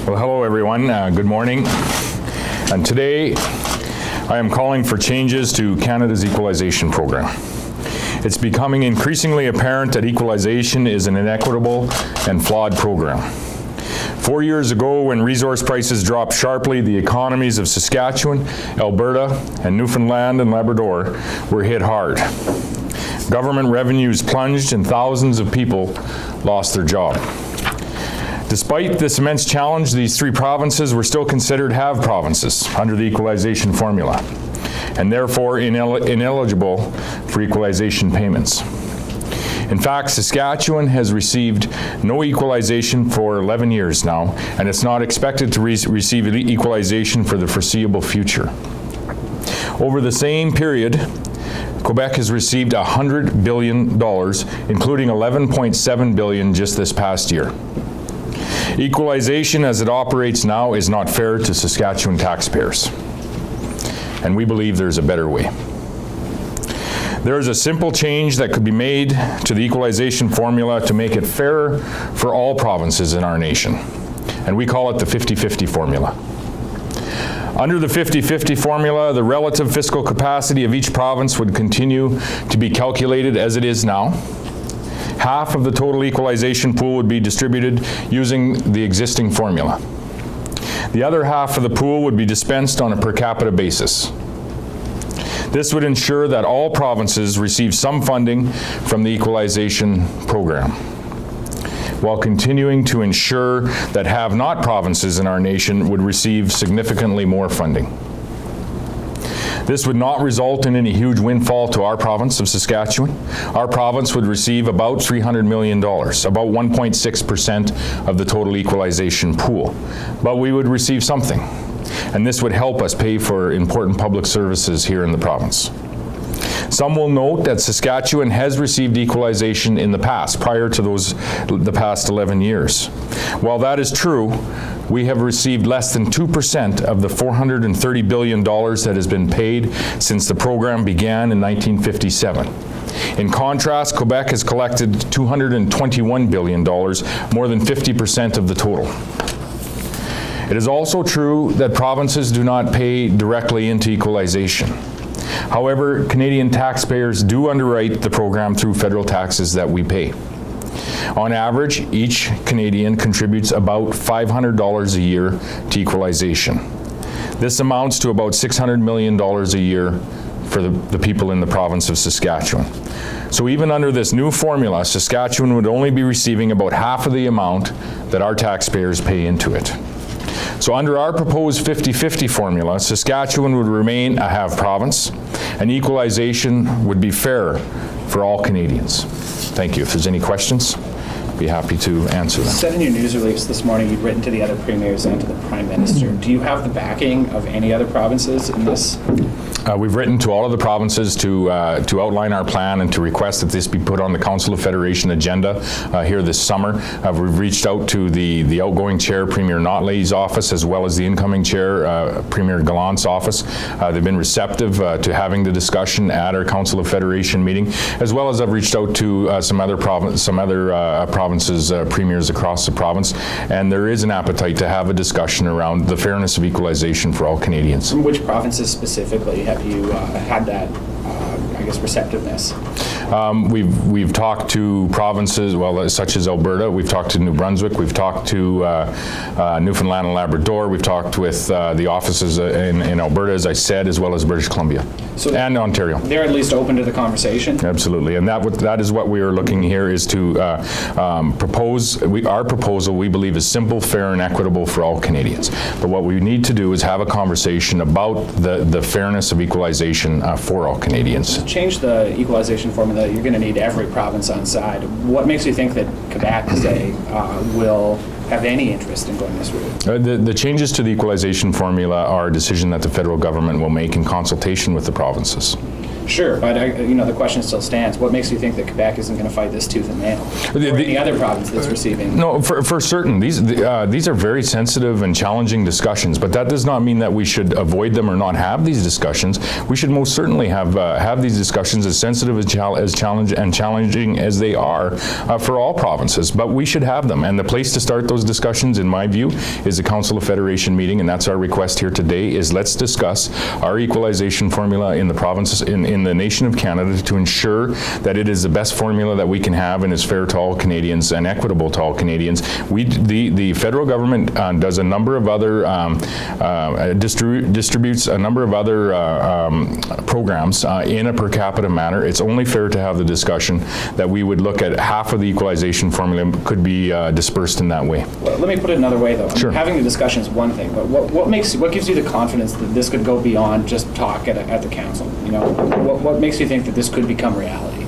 Well, hello everyone. Good morning. And today I am calling for changes to Canada's equalization program. It's becoming increasingly apparent that equalization is an inequitable and flawed program. 4 years ago, when resource prices dropped sharply, the economies of Saskatchewan, Alberta, and Newfoundland and Labrador were hit hard. Government revenues plunged and thousands of people lost their job. Despite this immense challenge, these three provinces were still considered have provinces under the equalization formula, and therefore ineligible for equalization payments. In fact, Saskatchewan has received no equalization for 11 years now, and it's not expected to receive equalization for the foreseeable future. Over the same period, Quebec has received $100 billion, including $11.7 billion just this past year. Equalization as it operates now is not fair to Saskatchewan taxpayers, and we believe there's a better way. There is a simple change that could be made to the equalization formula to make it fairer for all provinces in our nation, and we call it the 50-50 formula. Under the 50-50 formula, the relative fiscal capacity of each province would continue to be calculated as it is now. Half of the total equalization pool would be distributed using the existing formula. The other half of the pool would be dispensed on a per capita basis. This would ensure that all provinces receive some funding from the equalization program, while continuing to ensure that have-not provinces in our nation would receive significantly more funding. This would not result in any huge windfall to our province of Saskatchewan. Our province would receive about $300 million, about 1.6% of the total equalization pool. But we would receive something, and this would help us pay for important public services here in the province. Some will note that Saskatchewan has received equalization in the past, prior to the past 11 years. While that is true, we have received less than 2% of the $430 billion that has been paid since the program began in 1957. In contrast, Quebec has collected $221 billion, more than 50% of the total. It is also true that provinces do not pay directly into equalization. However, Canadian taxpayers do underwrite the program through federal taxes that we pay. On average, each Canadian contributes about $500 a year to equalization. This amounts to about $600 million a year for the people in the province of Saskatchewan. So even under this new formula, Saskatchewan would only be receiving about half of the amount that our taxpayers pay into it. So under our proposed 50-50 formula, Saskatchewan would remain a have province, and equalization would be fair for all Canadians. Thank you. If there's any questions, I'd be happy to answer them. You said in your news release this morning you'd written to the other premiers and to the Prime Minister. Do you have the backing of any other provinces in this? We've written to all of the provinces to outline our plan and to request that this be put on the Council of Federation agenda here this summer. We've reached out to the outgoing chair, Premier Notley's office, as well as the incoming chair, Premier Gallant's office. They've been receptive to having the discussion at our Council of Federation meeting, as well as I've reached out to some other provinces, premiers across the province, and there is an appetite to have a discussion around the fairness of equalization for all Canadians. From which provinces specifically have you had that, receptiveness? We've talked to provinces, such as Alberta. We've talked to New Brunswick. We've talked to Newfoundland and Labrador. We've talked with the offices in Alberta, as I said, as well as British Columbia and Ontario. They're at least open to the conversation? Absolutely, and that is what we are looking here is to propose. Our proposal, we believe, is simple, fair, and equitable for all Canadians. But what we need to do is have a conversation about the fairness of equalization for all Canadians. To change the equalization formula, you're going to need every province on side. What makes you think that Quebec, say, will have any interest in going this route? The changes to the equalization formula are a decision that the federal government will make in consultation with the provinces. Sure, but the question still stands. What makes you think that Quebec isn't going to fight this tooth and nail? Or any other province that's receiving? No, for certain. These are very sensitive and challenging discussions, but that does not mean that we should avoid them or not have these discussions. We should most certainly have these discussions, as sensitive as challenging as they are for all provinces. But we should have them, and the place to start those discussions, in my view, is the Council of Federation meeting, and that's our request here today. Is let's discuss our equalization formula in the provinces in the nation of Canada to ensure that it is the best formula that we can have and is fair to all Canadians and equitable to all Canadians. The federal government does a number of other distributes a number of other programs in a per capita manner. It's only fair to have the discussion that we would look at half of the equalization formula could be dispersed in that way. Well, let me put it another way, though. Sure. Having the discussion is one thing, but what gives you the confidence that this could go beyond just talk at the council? What makes you think that this could become reality?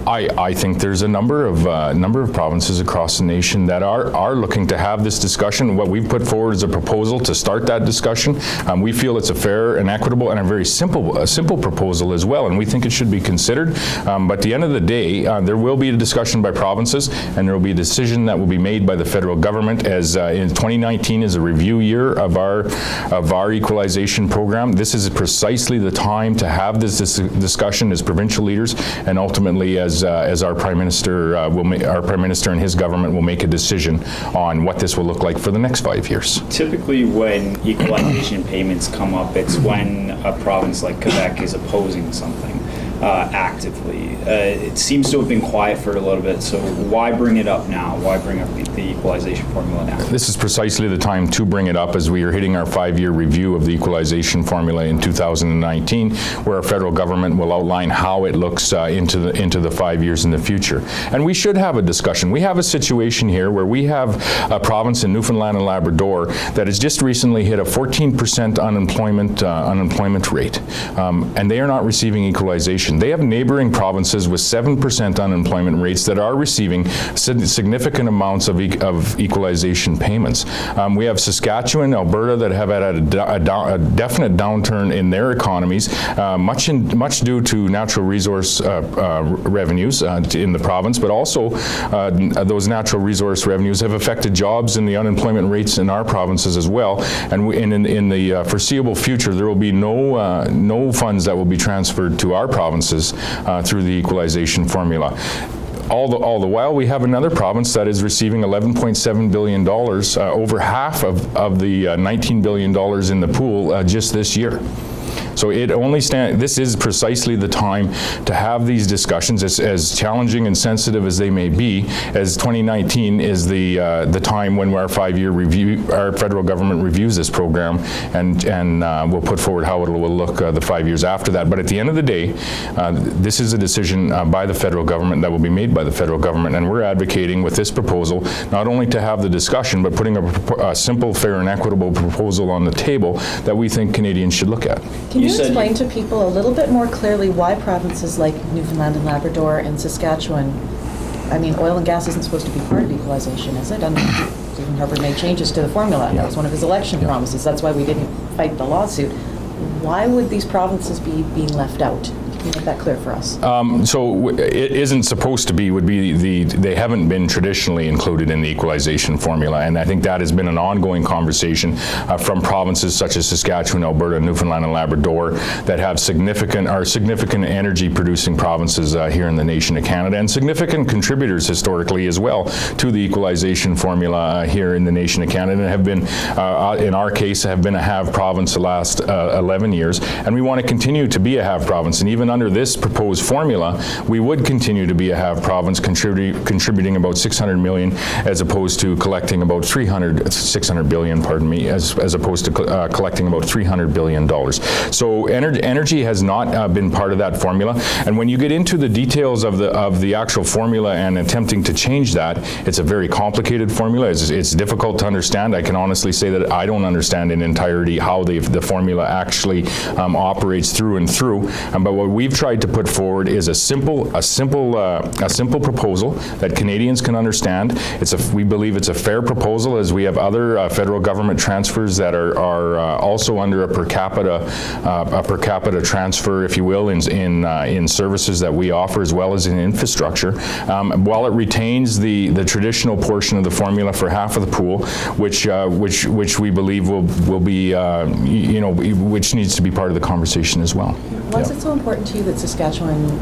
I think there's a number of provinces across the nation that are looking to have this discussion. What we've put forward is a proposal to start that discussion. We feel it's a fair and equitable and a very simple proposal as well, and we think it should be considered. But at the end of the day, there will be a discussion by provinces, and there will be a decision that will be made by the federal government. As in 2019 is a review year of our equalization program. This is precisely the time to have this discussion as provincial leaders, and ultimately as our Prime Minister our Prime Minister and his government will make a decision on what this will look like for the next 5 years. Typically when equalization payments come up, it's when a province like Quebec is opposing something actively. It seems to have been quiet for a little bit, so why bring it up now? Why bring up the equalization formula now? This is precisely the time to bring it up, as we are hitting our 5-year review of the equalization formula in 2019, where our federal government will outline how it looks into the 5 years in the future. And we should have a discussion. We have a situation here where we have a province in Newfoundland and Labrador that has just recently hit a 14% unemployment rate, and they are not receiving equalization. They have neighboring provinces with 7% unemployment rates that are receiving significant amounts of equalization payments. We have Saskatchewan, Alberta that have had a definite downturn in their economies, much due to natural resource revenues in the province, but also those natural resource revenues have affected jobs and the unemployment rates in our provinces as well. And in the foreseeable future, there will be no funds that will be transferred to our provinces through the equalization formula. All the while, we have another province that is receiving $11.7 billion, over half of the $19 billion in the pool just this year. So this is precisely the time to have these discussions, as challenging and sensitive as they may be, as 2019 is the time when our 5-year review, our federal government reviews this program, and we'll put forward how it will look the 5 years after that. But at the end of the day, this is a decision by the federal government that will be made by the federal government, and we're advocating with this proposal not only to have the discussion, but putting a simple, fair, and equitable proposal on the table that we think Canadians should look at. Can you explain to people a little bit more clearly why provinces like Newfoundland and Labrador and Saskatchewan, I mean, oil and gas isn't supposed to be part of equalization, is it? And Stephen Harper made changes to the formula. That was one of his election promises. That's why we didn't fight the lawsuit. Why would these provinces be being left out? Can you make that clear for us? So it isn't supposed to be, they haven't been traditionally included in the equalization formula, and I think that has been an ongoing conversation from provinces such as Saskatchewan, Alberta, Newfoundland and Labrador that have significant energy producing provinces here in the nation of Canada, and significant contributors historically as well to the equalization formula here in the nation of Canada, and have been, in our case, have been a have province the last 11 years, and we want to continue to be a have province. And even under this proposed formula, we would continue to be a have province, contributing about $600 million, as opposed to collecting about $600 billion, pardon me, as opposed to collecting about $300 billion. So energy has not been part of that formula. And when you get into the details of the actual formula and attempting to change that, it's a very complicated formula. It's difficult to understand. I can honestly say that I don't understand in entirety how the formula actually operates through and through. But what we've tried to put forward is a simple proposal that Canadians can understand. We believe it's a fair proposal, as we have other federal government transfers that are also under a per capita transfer, if you will, in services that we offer, as well as in infrastructure, while it retains the traditional portion of the formula for half of the pool, which we believe will be, which needs to be part of the conversation as well. Why is it so important to you that Saskatchewan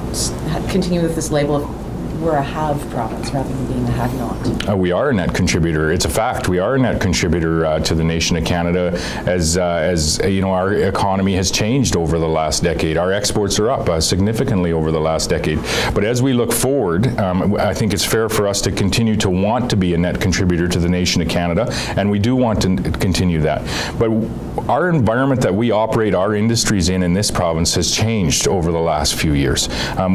continue with this label of we're a have province rather than being a have not? We are a net contributor. It's a fact. We are a net contributor to the nation of Canada, as our economy has changed over the last decade. Our exports are up significantly over the last decade. But as we look forward, I think it's fair for us to continue to want to be a net contributor to the nation of Canada, and we do want to continue that. But our environment that we operate our industries in this province has changed over the last few years.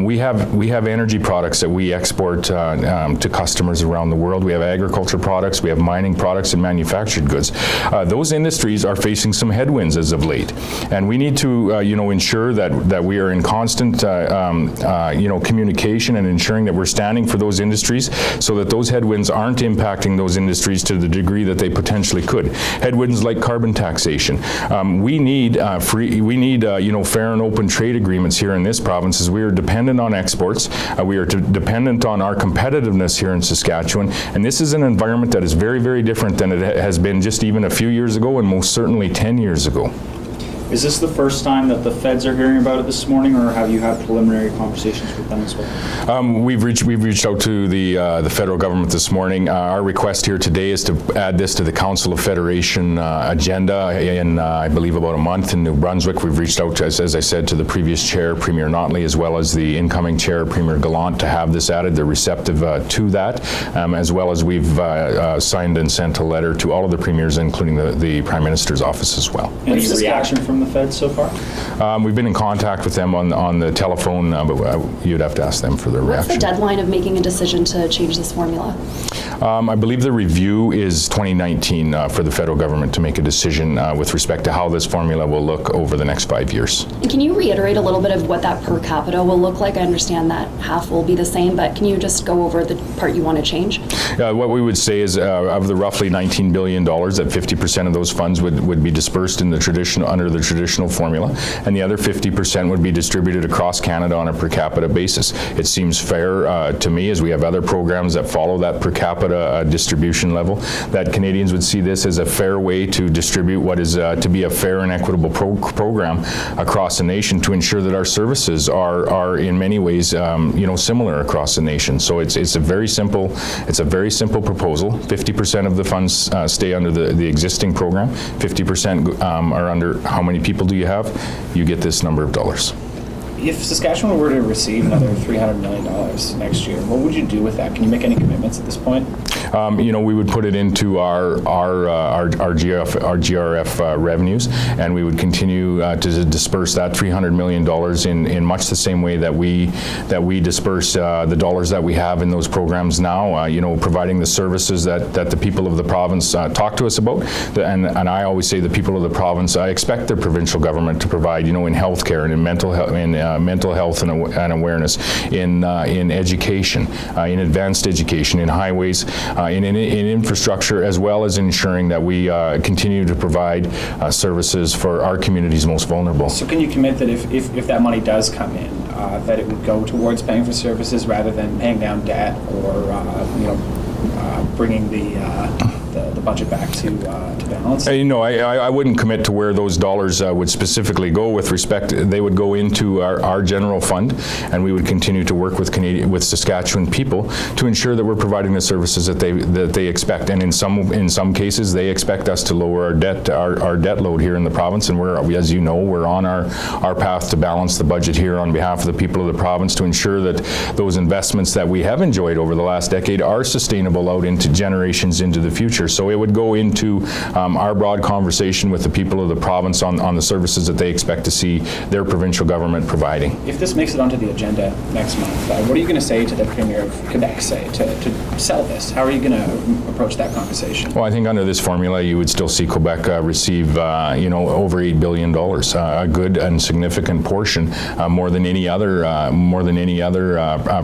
We have energy products that we export to customers around the world. We have agriculture products, we have mining products, and manufactured goods. Those industries are facing some headwinds as of late, and we need to ensure that we are in constant communication and ensuring that we're standing for those industries, so that those headwinds aren't impacting those industries to the degree that they potentially could. Headwinds like carbon taxation. We need fair and open trade agreements here in this province, as we are dependent on exports. We are dependent on our competitiveness here in Saskatchewan, and this is an environment that is very, very different than it has been just even a few years ago, and most certainly 10 years ago. Is this the first time that the feds are hearing about it this morning, or have you had preliminary conversations with them as well? We've reached out to the federal government this morning. Our request here today is to add this to the Council of Federation agenda in, I believe, about a month in New Brunswick. We've reached out, as I said, to the previous chair, Premier Notley, as well as the incoming chair, Premier Gallant, to have this added. They're receptive to that, as well as we've signed and sent a letter to all of the premiers, including the Prime Minister's office as well. Any reaction from the feds so far? We've been in contact with them on the telephone, but you'd have to ask them for their reaction. What's the deadline of making a decision to change this formula? I believe the review is 2019 for the federal government to make a decision with respect to how this formula will look over the next 5 years. And can you reiterate a little bit of what that per capita will look like? I understand that half will be the same, but can you just go over the part you want to change? What we would say is of the roughly $19 billion, that 50% of those funds would be dispersed under the traditional formula, and the other 50% would be distributed across Canada on a per capita basis. It seems fair to me, as we have other programs that follow that per capita distribution level, that Canadians would see this as a fair way to distribute what is to be a fair and equitable program across the nation, to ensure that our services are in many ways similar across the nation. So it's a very simple proposal. 50% of the funds stay under the existing program. 50% are under how many people do you have? You get this number of dollars. If Saskatchewan were to receive another $300 million next year, what would you do with that? Can you make any commitments at this point? We would put it into our GRF revenues, and we would continue to disperse that $300 million in much the same way that we disperse the dollars that we have in those programs now. Providing the services that the people of the province talk to us about, and I always say the people of the province, I expect their provincial government to provide, in healthcare and in mental health and awareness, in education, in advanced education, in highways, in infrastructure, as well as ensuring that we continue to provide services for our communities most vulnerable. So can you commit that if that money does come in, that it would go towards paying for services rather than paying down debt or bringing the budget back to balance? I wouldn't commit to where those dollars would specifically go with respect. They would go into our general fund, and we would continue to work with Saskatchewan people to ensure that we're providing the services that they expect. And in some cases, they expect us to lower our debt load here in the province. And as you know, we're on our path to balance the budget here on behalf of the people of the province, to ensure that those investments that we have enjoyed over the last decade are sustainable out into generations into the future. future. So it would go into our broad conversation with the people of the province on the services that they expect to see their provincial government providing. If this makes it onto the agenda next month, what are you going to say to the Premier of Quebec, say, to sell this? How are you going to approach that conversation? Well, I think under this formula, you would still see Quebec receive, over $8 billion, a good and significant portion, more than any other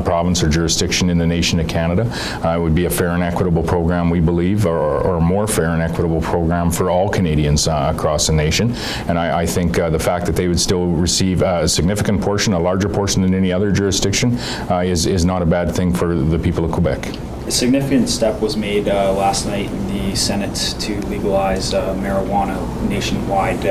province or jurisdiction in the nation of Canada. It would be a fair and equitable program, we believe, or a more fair and equitable program for all Canadians across the nation. And I think the fact that they would still receive a significant portion, a larger portion than any other jurisdiction, is not a bad thing for the people of Quebec. A significant step was made last night in the Senate to legalize marijuana nationwide.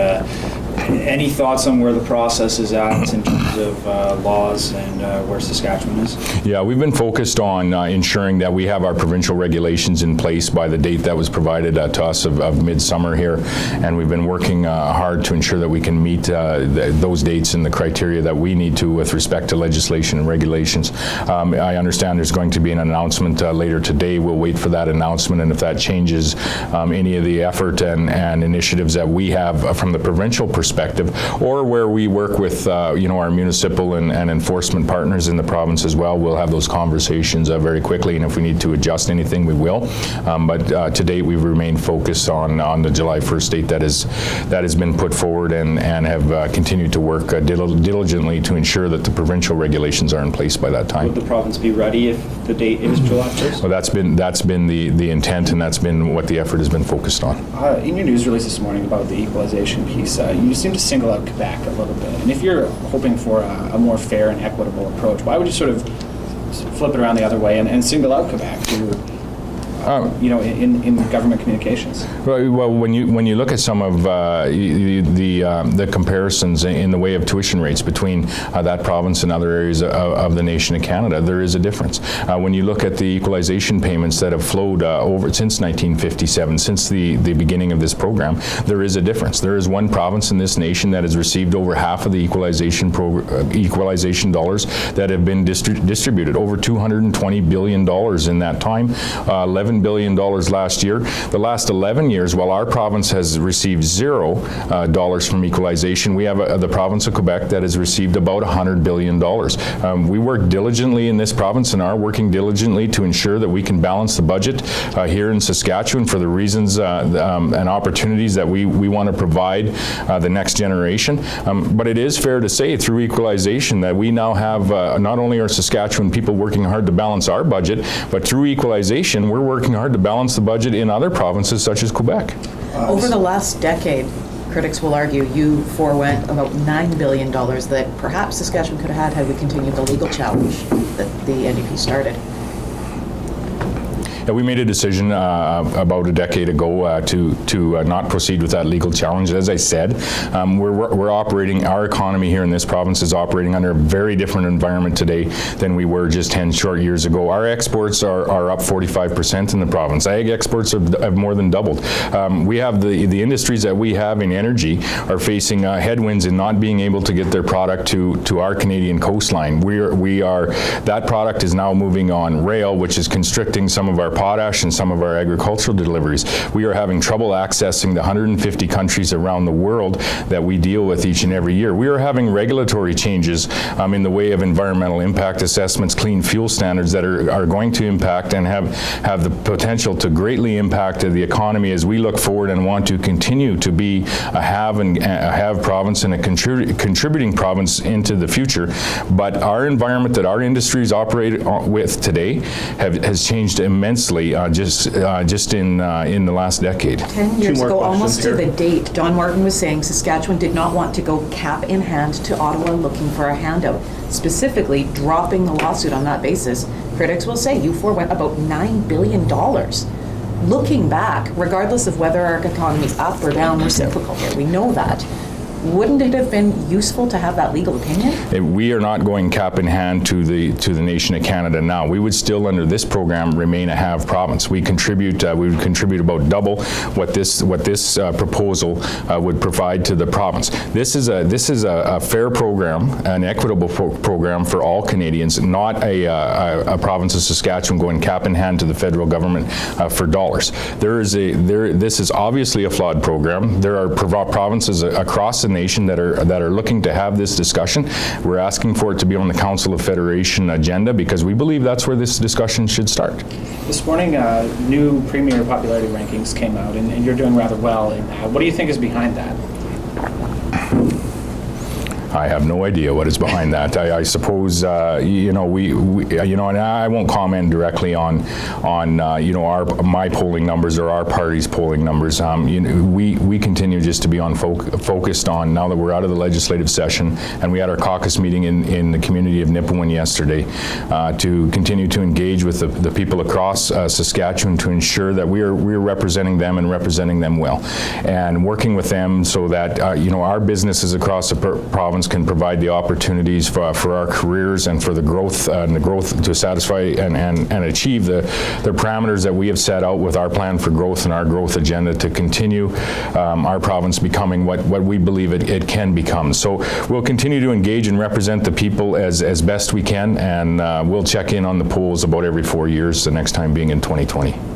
Any thoughts on where the process is at in terms of laws and where Saskatchewan is? Yeah, we've been focused on ensuring that we have our provincial regulations in place by the date that was provided to us of midsummer here, and we've been working hard to ensure that we can meet those dates and the criteria that we need to with respect to legislation and regulations. I understand there's going to be an announcement later today. We'll wait for that announcement, and if that changes any of the effort and initiatives that we have from the provincial perspective, or where we work with our municipal and enforcement partners in the province as well, we'll have those conversations very quickly, and if we need to adjust anything, we will. But to date, we've remained focused on the July 1st date that has been put forward, and have continued to work diligently to ensure that the provincial regulations are in place by that time. Would the province be ready if the date is July 1st? Well, that's been the intent, and that's been what the effort has been focused on. In your news release this morning about the equalization piece, you seem to single out Quebec a little bit. And if you're hoping for a more fair and equitable approach, why would you sort of flip it around the other way and single out Quebec in government communications? Well, when you look at some of the comparisons in the way of tuition rates between that province and other areas of the nation of Canada, there is a difference. When you look at the equalization payments that have flowed over since 1957, since the beginning of this program, there is a difference. There is one province in this nation that has received over half of the equalization dollars that have been distributed, over $220 billion in that time, $11 billion last year. The last 11 years, while our province has received $0 from equalization, we have the province of Quebec that has received about $100 billion. We work diligently in this province and are working diligently to ensure that we can balance the budget here in Saskatchewan for the reasons and opportunities that we want to provide the next generation. But it is fair to say through equalization that we now have not only are Saskatchewan people working hard to balance our budget, but through equalization, we're working hard to balance the budget in other provinces such as Quebec. Over the last decade, critics will argue you forewent about $9 billion that perhaps Saskatchewan could have had we continued the legal challenge that the NDP started. We made a decision about a decade ago to not proceed with that legal challenge. As I said, we're operating, our economy here in this province is operating under a very different environment today than we were just 10 short years ago. Our exports are up 45% in the province. Ag exports have more than doubled. We have the industries that we have in energy are facing headwinds in not being able to get their product to our Canadian coastline. That product is now moving on rail, which is constricting some of our potash and some of our agricultural deliveries. We are having trouble accessing the 150 countries around the world that we deal with each and every year. We are having regulatory changes in the way of environmental impact assessments, clean fuel standards that are going to impact and have the potential to greatly impact the economy as we look forward and want to continue to be a have province and a contributing province into the future. But our environment that our industries operate with today has changed immensely just in the last decade. 10 years ago, almost to the date, Don Martin was saying Saskatchewan did not want to go cap in hand to Ottawa looking for a handout, specifically dropping the lawsuit on that basis. Critics will say you forewent about $9 billion. Looking back, regardless of whether our economy's up or down, we're cyclical here. We know that. wouldn't it have been useful to have that legal opinion? We are not going cap in hand to the nation of Canada now. We would still, under this program, remain a have province. We would contribute about double what this proposal would provide to the province. This is a fair program, an equitable program for all Canadians, not a province of Saskatchewan going cap in hand to the federal government for dollars. This is obviously a flawed program. There are provinces across the nation that are looking to have this discussion. We're asking for it to be on the Council of Federation agenda because we believe that's where this discussion should start. This morning, new Premier popularity rankings came out, and you're doing rather well in that. What do you think is behind that? I have no idea what is behind that. I suppose and I won't comment directly on my polling numbers or our party's polling numbers. We continue just to be focused on, now that we're out of the legislative session, and we had our caucus meeting in the community of Nipawin yesterday, to continue to engage with the people across Saskatchewan to ensure that we're representing them and representing them well, and working with them so that our businesses across the province can provide the opportunities for our careers and for the growth to satisfy and achieve the parameters that we have set out with our plan for growth and our growth agenda to continue our province becoming what we believe it can become. So we'll continue to engage and represent the people as best we can, and we'll check in on the polls about every 4 years, the next time being in 2020.